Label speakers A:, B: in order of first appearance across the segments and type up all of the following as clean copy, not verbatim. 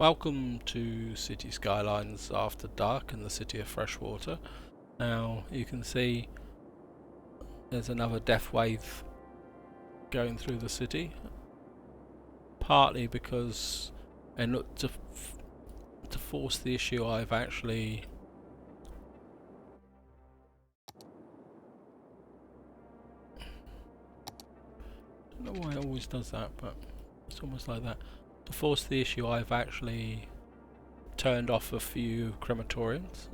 A: Welcome to Cities Skylines After Dark in the city of Freshwater. Now you can see there's another death wave going through the city, partly because, and look, to force the issue, I've actually I don't know why it always does that, but it's almost like that. To force the issue, I've actually turned off a few crematoriums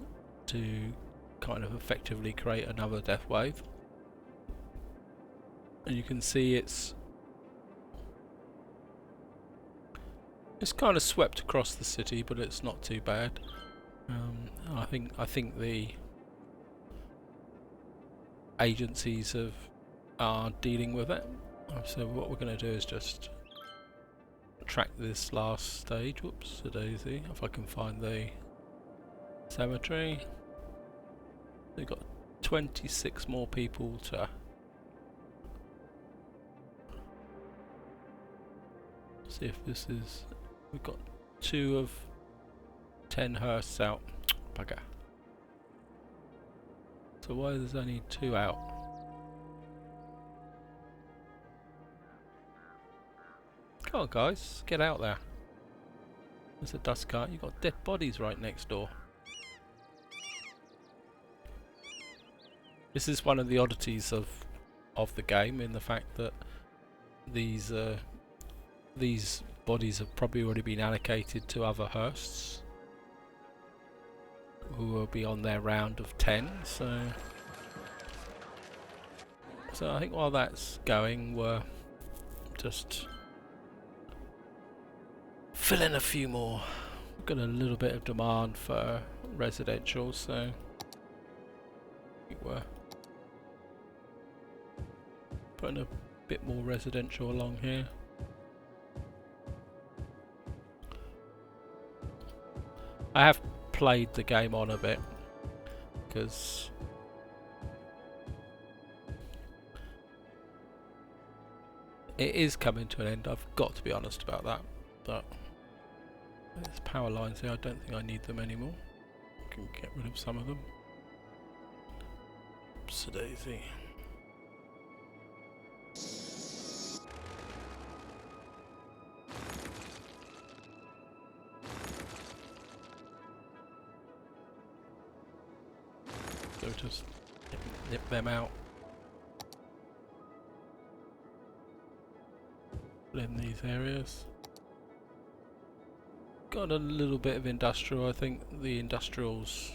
A: to kind of effectively create another death wave. And you can see it's kind of swept across the city, but it's not too bad. I think the agencies are dealing with it. So what we're going to do is just track this last stage. Whoops, a daisy. If I can find the cemetery. We've got 26 more people to see if this is. We've got 2 of 10 hearses out. Bugger. So why there's only 2 out? Come on guys, get out there. There's a dust cart. You've got dead bodies right next door. This is one of the oddities of the game, in the fact that these bodies have probably already been allocated to other hearses who will be on their round of 10. So I think while that's going, we're just fill in a few more. We've got a little bit of demand for residential, so we're putting a bit more residential along here. I have played the game on a bit because it is coming to an end. I've got to be honest about that. But there's power lines here. I don't think I need them anymore. I can get rid of some of them. Oops, daisy. So just nip them out. In these areas. Got a little bit of industrial. I think the industrial's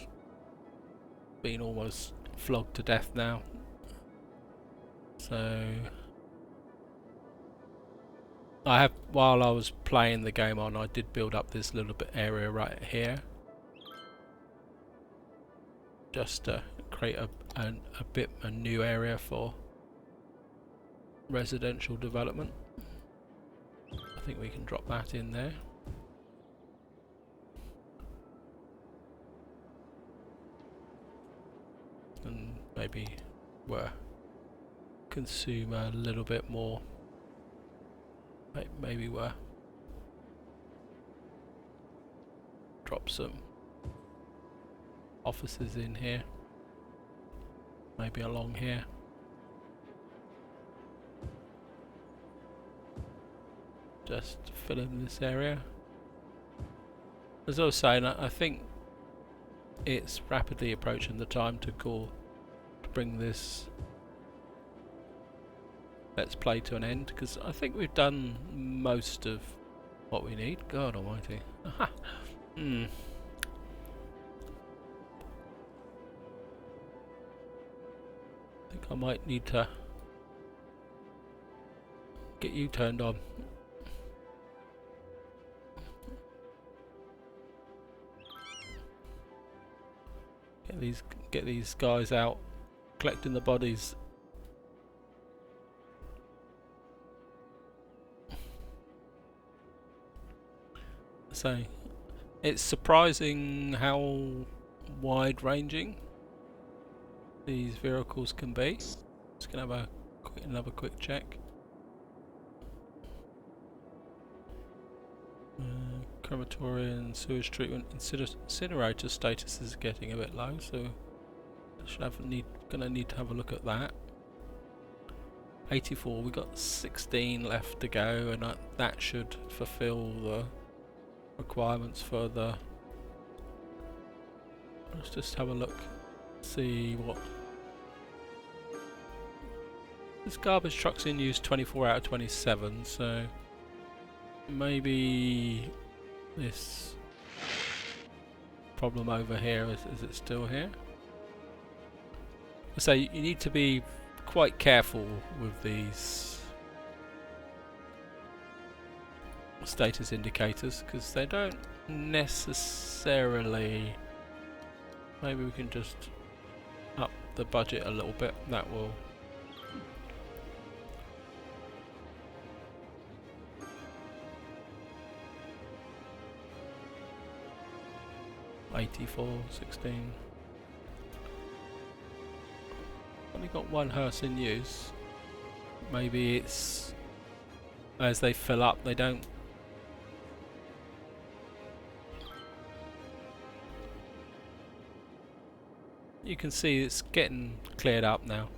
A: been almost flogged to death now. So I have, while I was playing the game on, I did build up this little bit area right here, just to create a new area for residential development. I think we can drop that in there. And maybe consume a little bit more. Maybe drop some offices in here. Maybe along here. Just fill in this area. As I was saying, I think it's rapidly approaching the time to bring this Let's Play to an end, because I think we've done most of what we need. God almighty. Aha. I think I might need to get you turned on. Get these guys out collecting the bodies. So it's surprising how wide-ranging these vehicles can be. Just gonna have another quick check. crematorium, sewage treatment, incinerator status is getting a bit low, so gonna need to have a look at that. 84, we got 16 left to go, and that should fulfill the requirements for the. Let's just have a look, see what. This garbage truck's in use 24 out of 27, so maybe this problem over here, is it still here? So you need to be quite careful with these status indicators because they don't necessarily. Maybe we can just up the budget a little bit. That will. $84.16. Only got one hearse in use. Maybe it's as they fill up, they don't. You can see it's getting cleared up now.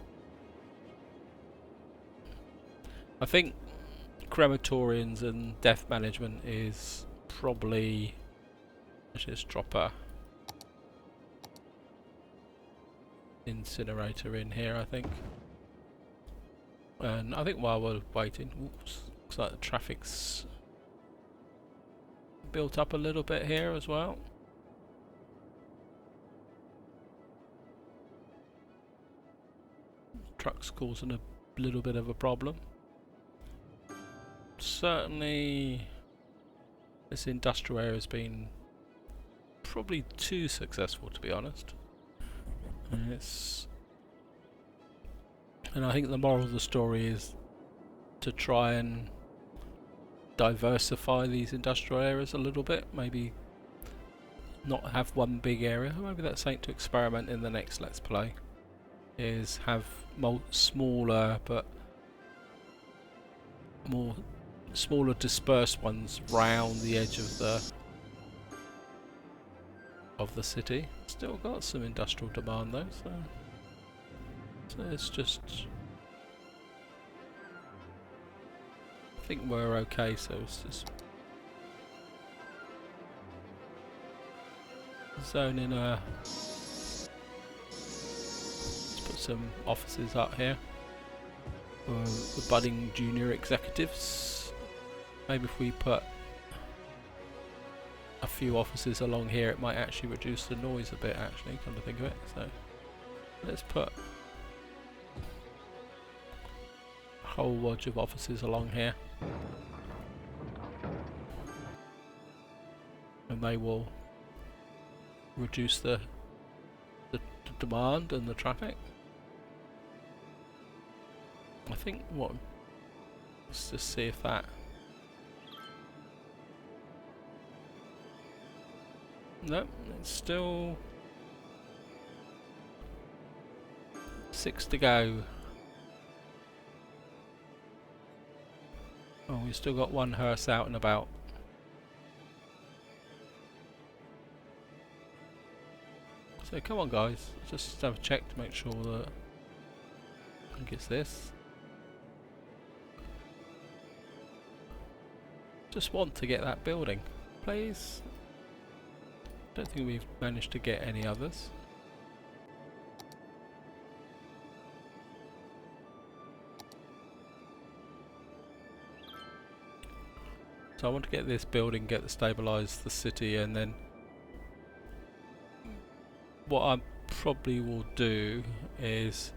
A: I think crematoriums and death management is probably. Let's just drop a incinerator in here, I think. And I think while we're waiting, oops, looks like the traffic's built up a little bit here as well. Trucks causing a little bit of a problem. Certainly this industrial area has been probably too successful, to be honest. And I think the moral of the story is to try and diversify these industrial areas a little bit. Maybe not have one big area. Maybe that's something to experiment in the next Let's Play. Is have smaller but smaller dispersed ones round the edge of the city. Still got some industrial demand though, so it's just. I think we're okay. So it's just zone in a. Let's put some offices up here for the budding junior executives. Maybe if we put a few offices along here, it might actually reduce the noise a bit, actually, come to think of it. So let's put a whole lodge of offices along here, and they will reduce the demand and the traffic. I think let's just see if that. Nope, it's still 6 to go. Oh, we've still got one hearse out and about. So come on guys, just have a check to make sure that. I think it's this. Just want to get that building, please. Don't think we've managed to get any others. So I want to get this building, stabilise the city, and then what I probably will do is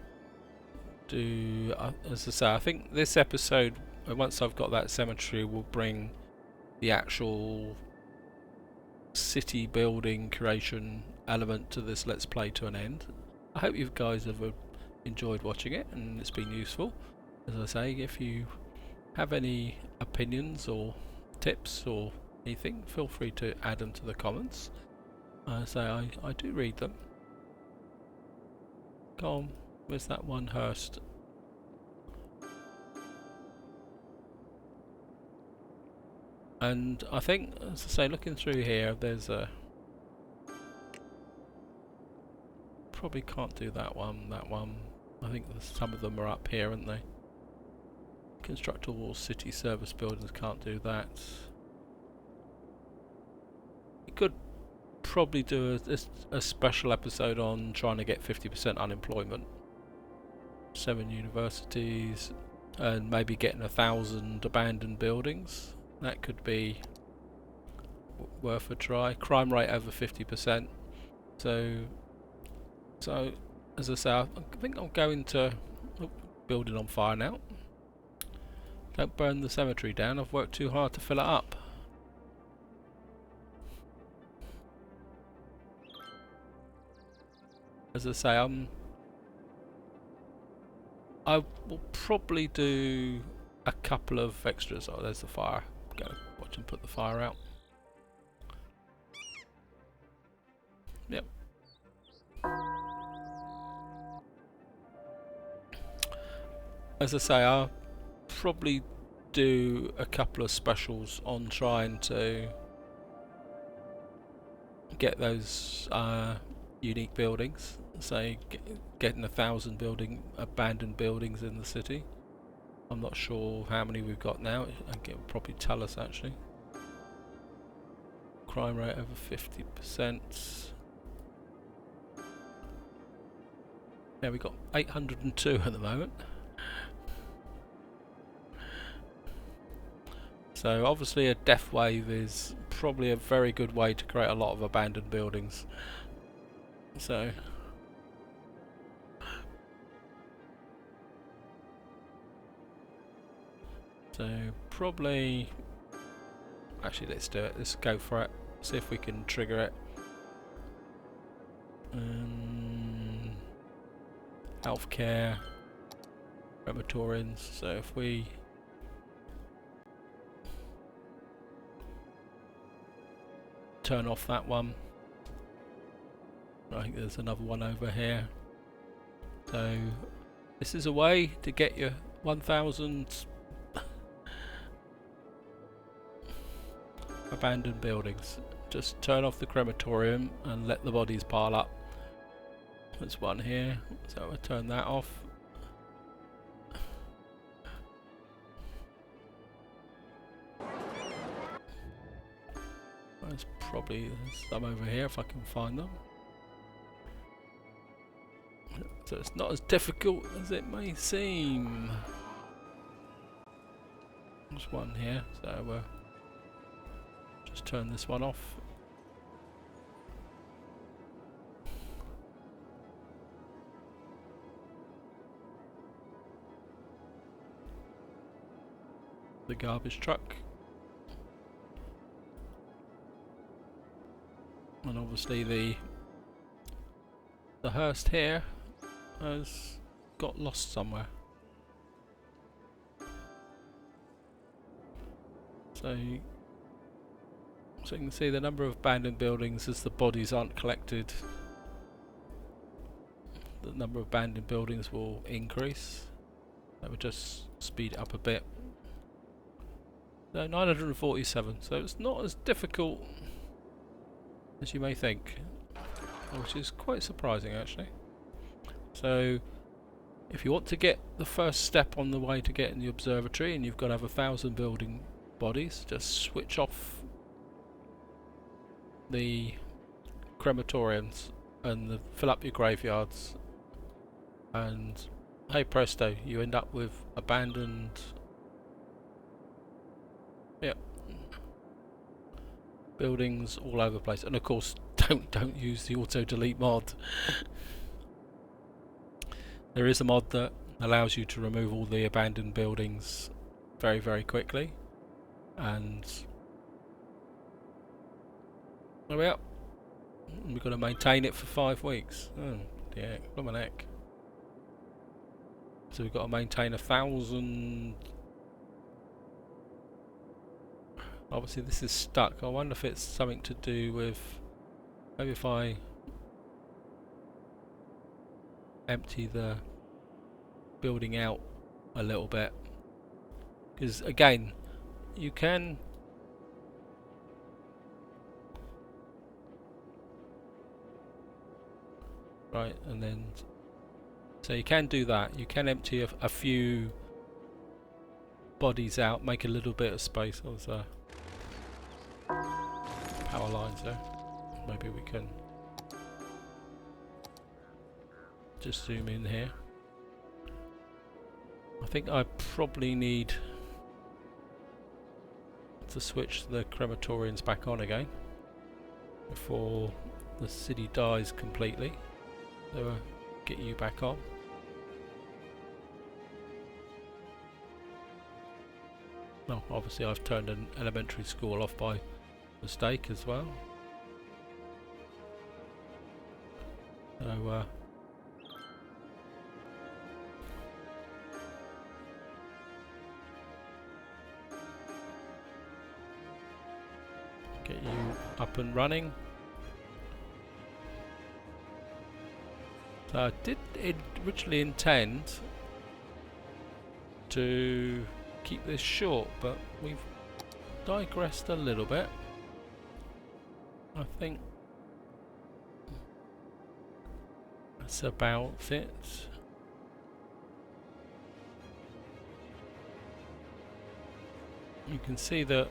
A: as I say, I think this episode, once I've got that cemetery, will bring the actual city building creation element to this Let's Play to an end. I hope you guys have enjoyed watching it and it's been useful. As I say, if you have any opinions or tips or anything, feel free to add them to the comments. So I do read them. Go on, where's that one hearse? And I think, as I say, looking through here, there's a... Probably can't do that one, I think some of them are up here, aren't they? Construct all city service buildings, can't do that. You could probably do a special episode on trying to get 50% unemployment. 7 universities, and maybe getting 1,000 abandoned buildings. That could be worth a try. Crime rate over 50%. So as I say, I think I'm going to building on fire now. Don't burn the cemetery down. I've worked too hard to fill it up. As I say, I will probably do a couple of extras. Oh, there's the fire. Go watch them put the fire out. Yep. As I say, I'll probably do a couple of specials on trying to get those unique buildings. Say getting 1,000 abandoned buildings in the city. I'm not sure how many we've got now. It'll probably tell us actually. Crime rate over 50%. Yeah, we've got 802 at the moment. So obviously a death wave is probably a very good way to create a lot of abandoned buildings. So probably, actually let's do it, let's go for it, see if we can trigger it. Healthcare, crematoriums, so if we turn off that one, I think there's another one over here. So this is a way to get your 1,000 abandoned buildings. Just turn off the crematorium and let the bodies pile up. There's one here, so we'll turn that off. There's probably some over here if I can find them. So it's not as difficult as it may seem. There's one here, so we'll just turn this one off. The garbage truck. And obviously the hearse here has got lost somewhere. So you can see the number of abandoned buildings as the bodies aren't collected. The number of abandoned buildings will increase. That would just speed it up a bit. So 947, so it's not as difficult as you may think, which is quite surprising actually. So if you want to get the first step on the way to getting the observatory, and you've got to have 1,000 building bodies, just switch off the crematoriums and fill up your graveyards, and hey presto, you end up with abandoned, buildings all over the place. And of course don't use the auto delete mod. There is a mod that allows you to remove all the abandoned buildings very, very quickly, and there we are. We've got to maintain it for 5 weeks. Oh dear, blimey heck. So we've got to maintain 1,000. Obviously this is stuck. I wonder if it's something to do with, maybe if I empty the building out a little bit, because again you can right, and then so you can do that. You can empty a few bodies out, make a little bit of space. Oh, there's power lines there. Maybe we can just zoom in here. I think I probably need to switch the crematoriums back on again before the city dies completely. So get you back on. No, obviously I've turned an elementary school off by mistake as well. So get you up and running. So I did originally intend to keep this short, but we've digressed a little bit. I think that's about it. You can see that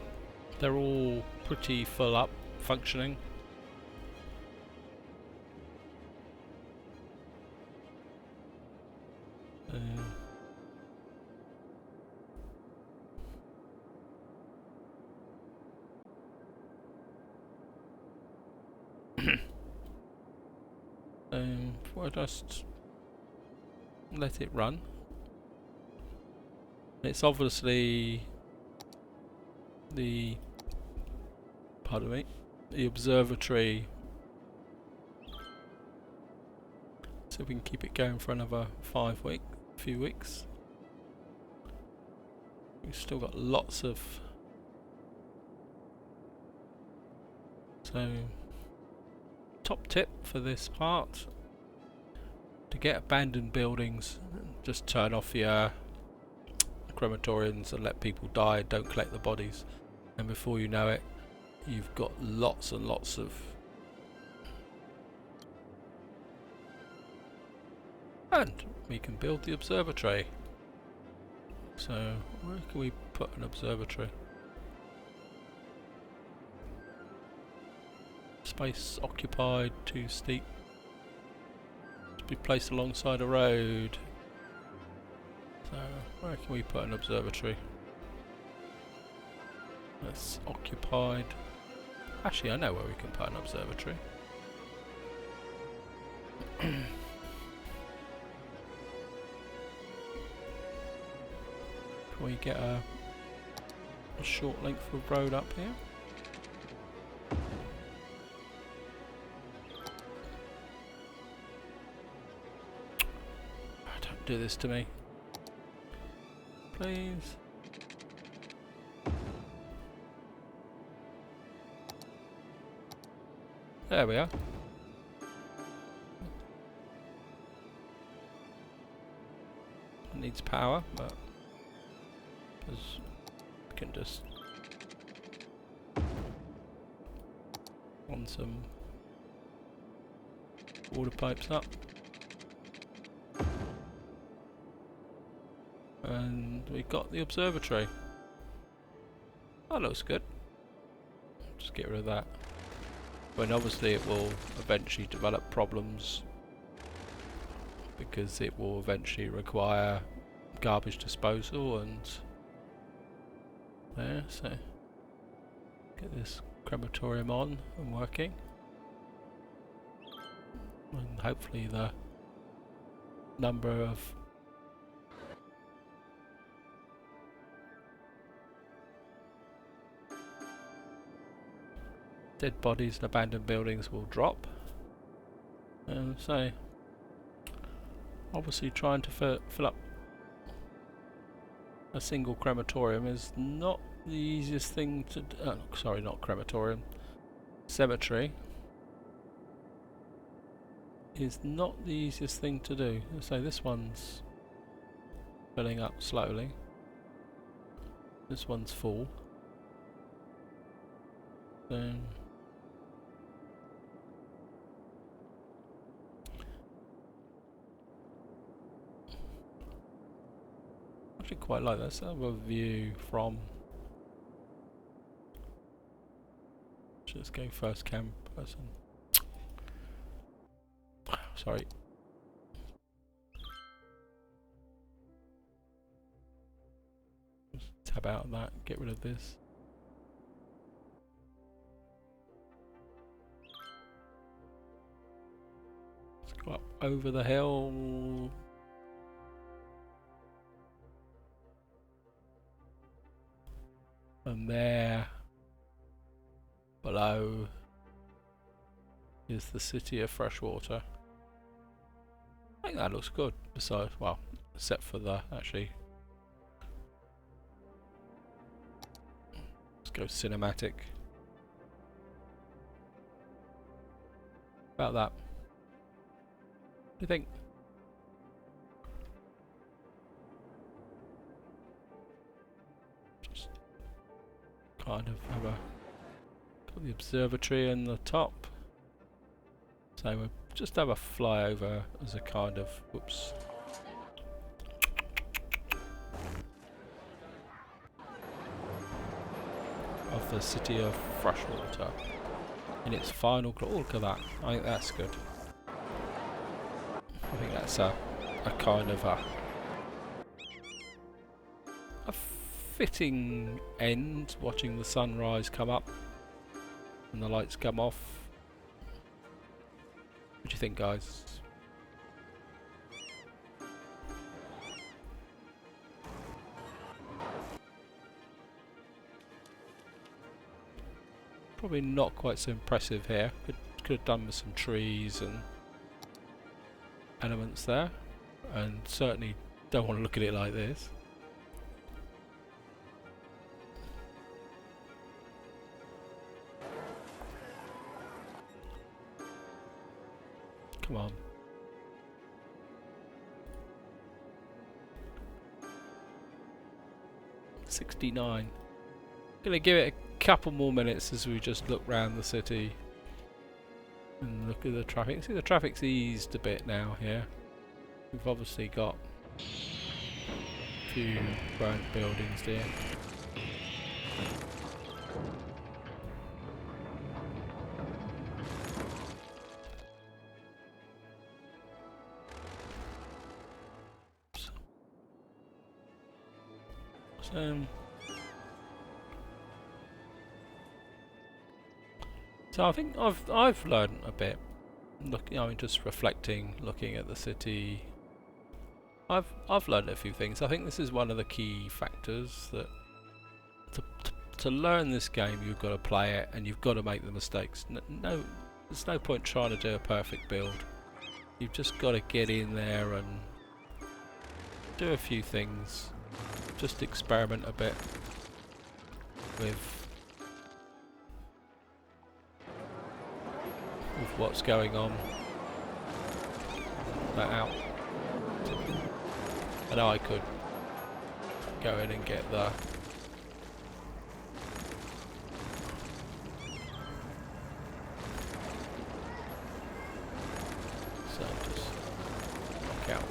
A: they're all pretty full up, functioning. If I just let it run, it's obviously the observatory. So we can keep it going for another few weeks. We've still got lots of. So, top tip for this part: to get abandoned buildings, just turn off your crematoriums and let people die. Don't collect the bodies, and before you know it, you've got lots and lots of. And we can build the observatory. So where can we put an observatory? Space occupied, too steep. To be placed alongside a road. So where can we put an observatory? That's occupied. Actually, I know where we can put an observatory. Can we get a short length of road up here? Don't do this to me. Please. There we are. It needs power, but we can just on some water pipes up, and we got the observatory. That looks good. Just get rid of that. When obviously it will eventually develop problems because it will eventually require garbage disposal and there, so get this crematorium on and working, and hopefully the number of dead bodies and abandoned buildings will drop. And so obviously trying to fill up a single crematorium is not the easiest thing to do. Oh, sorry, not crematorium. Cemetery is not the easiest thing to do. So this one's filling up slowly. This one's full. quite like that. Let's have a view from. Let's go first cam person. Sorry. Just tab out of that, get rid of this. Let's go up over the hill. And there below is the city of Freshwater. I think that looks good, besides, well, except for the, actually. Let's go cinematic. About that. What do you think? Just kind of have a, got the observatory on the top. So we'll just have a flyover as a kind of, whoops. Of the city of Freshwater in its final glory. Oh, look at that. I think that's good. I think that's a kind of a fitting end, watching the sunrise come up and the lights come off. What do you think, guys? Probably not quite so impressive here. Could have done with some trees and elements there, and certainly don't want to look at it like this. Come on. $69. Gonna give it a couple more minutes as we just look round the city and look at the traffic. See, the traffic's eased a bit now here. We've obviously got a few burnt buildings here. So I think I've learned a bit. I mean, just reflecting, looking at the city. I've learned a few things. I think this is one of the key factors that to learn this game, you've got to play it and you've got to make the mistakes. No, there's no point trying to do a perfect build. You've just got to get in there and do a few things. Just experiment a bit with what's going on. That out. And I could go in and get the just knock out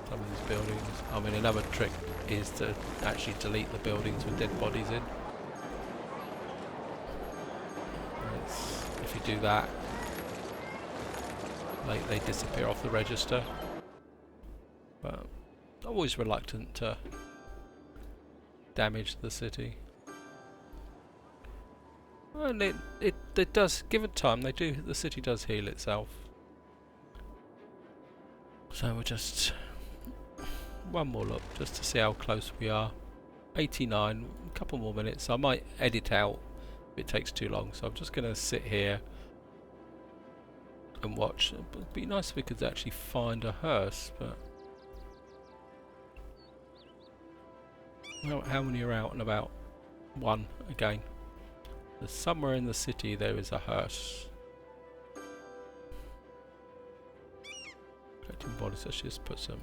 A: some of these buildings. I mean, another trick is to actually delete the buildings with dead bodies in. If you do that, they disappear off the register. But I'm always reluctant to damage the city. And it does, given time, the city does heal itself. So we're just one more look just to see how close we are. 89, a couple more minutes. I might edit out if it takes too long, so I'm just going to sit here and watch. It'd be nice if we could actually find a hearse, but how many are out and about? One again. There's somewhere in the city there is a hearse. Collecting bodies. Let's just put some.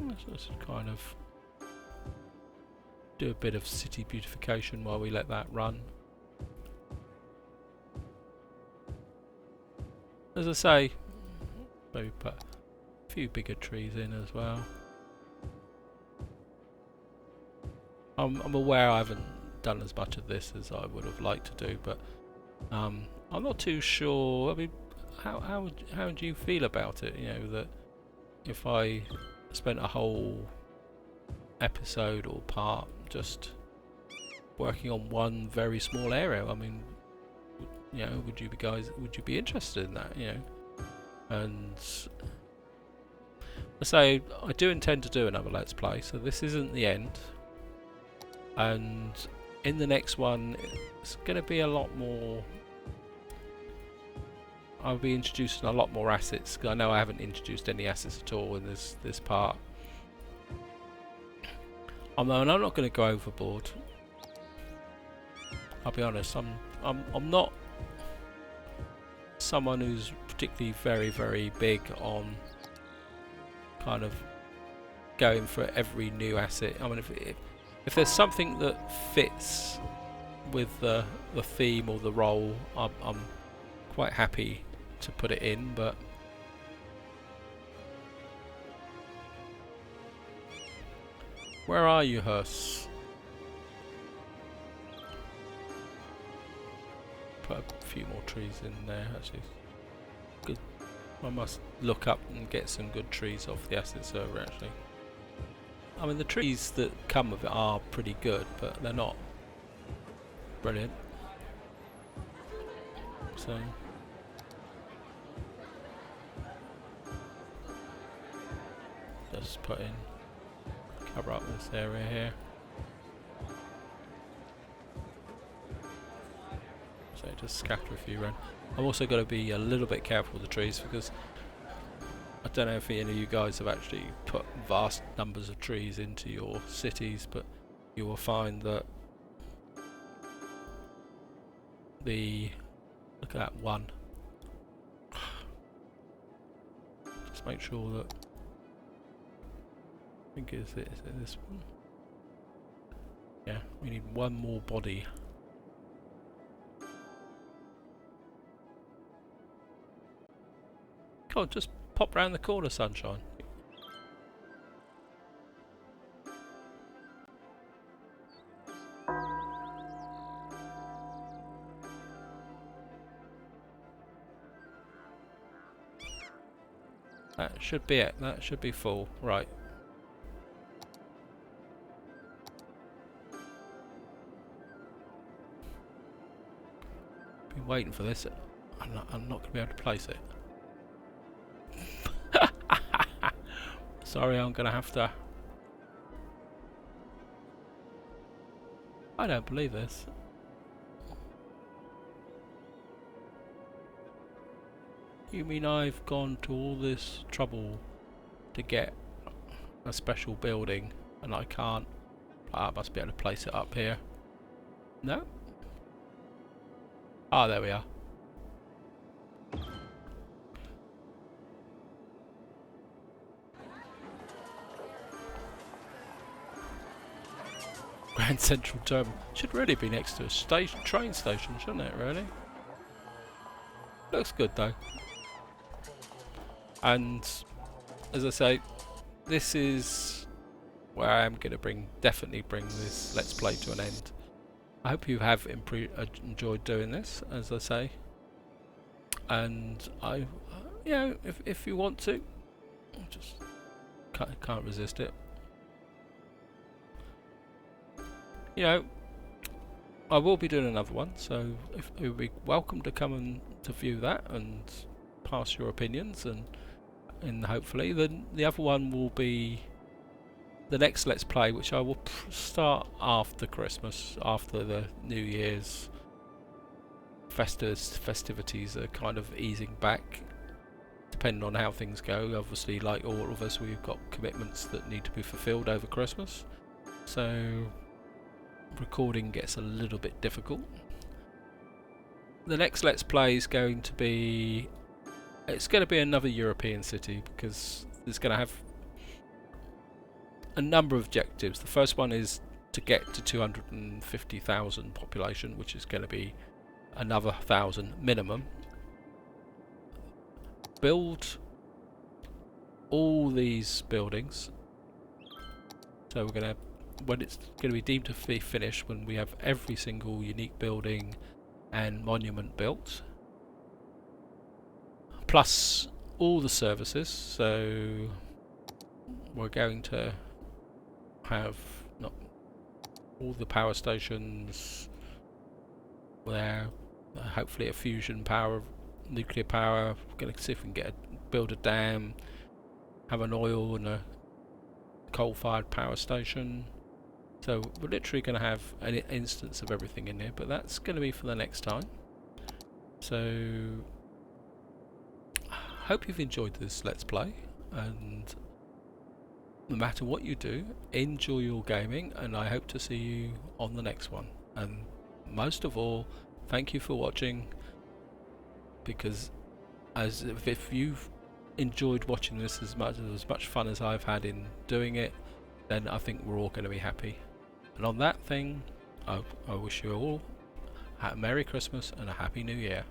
A: Let's just kind of do a bit of city beautification while we let that run. as I say, maybe put a few bigger trees in as well. I'm aware I haven't done as much of this as I would have liked to do, but I'm not too sure. I mean, how would you feel about it? You know, that if I spent a whole episode or part just working on one very small area. I mean, you know, would you be interested in that? You know, and so I do intend to do another Let's Play. So this isn't the end, and in the next one, it's going to be a lot more. I'll be introducing a lot more assets. I know I haven't introduced any assets at all in this part. I'm not going to go overboard. I'll be honest. I'm not someone who's particularly very big on kind of going for every new asset. I mean, if there's something that fits with the theme or the role, I'm quite happy to put it in, but where are you, Hus? Put a few more trees in there, actually. Good. I must look up and get some good trees off the asset server, actually. I mean, the trees that come with it are pretty good, but they're not brilliant. So just put in, cover up this area here. So just scatter a few around. I'm also going to be a little bit careful with the trees, because I don't know if any of you guys have actually put vast numbers of trees into your cities, but you will find that look at that one. Just make sure that, I think is it this one? Yeah, we need one more body. Oh, just pop round the corner, sunshine. That should be it. That should be full. Right. Been waiting for this. I'm not going to be able to place it. Sorry, I'm going to have to. I don't believe this. You mean I've gone to all this trouble to get a special building and I can't? I must be able to place it up here. No? Ah, there we are. Grand Central Terminal. Should really be next to a train station, shouldn't it, really? Looks good though. And as I say, this is where I am going to definitely bring this Let's Play to an end. I hope you have enjoyed doing this, as I say. And you know, if you want to, just can't resist it. You know, I will be doing another one, so you'll be welcome to come and to view that and pass your opinions, and hopefully the other one will be the next Let's Play, which I will start after Christmas, after the New Year's festivities are kind of easing back, depending on how things go. Obviously, like all of us, we've got commitments that need to be fulfilled over Christmas, so recording gets a little bit difficult. The next Let's Play is going to be another European city, because it's going to have a number of objectives. The first one is to get to 250,000 population, which is going to be another 1,000 minimum. build all these buildings. So we're going to, when it's going to be deemed to be finished, when we have every single unique building and monument built, plus all the services. So we're going to have not all the power stations there, hopefully a fusion power, nuclear power. We're going to see if we can build a dam, have an oil and a coal-fired power station. So we're literally going to have an instance of everything in here, but that's going to be for the next time. So hope you've enjoyed this Let's Play, and no matter what you do, enjoy your gaming, and I hope to see you on the next one. And most of all, thank you for watching, because if you've enjoyed watching this as much fun as I've had in doing it, then I think we're all going to be happy. And on that thing, I wish you all a Merry Christmas and a Happy New Year.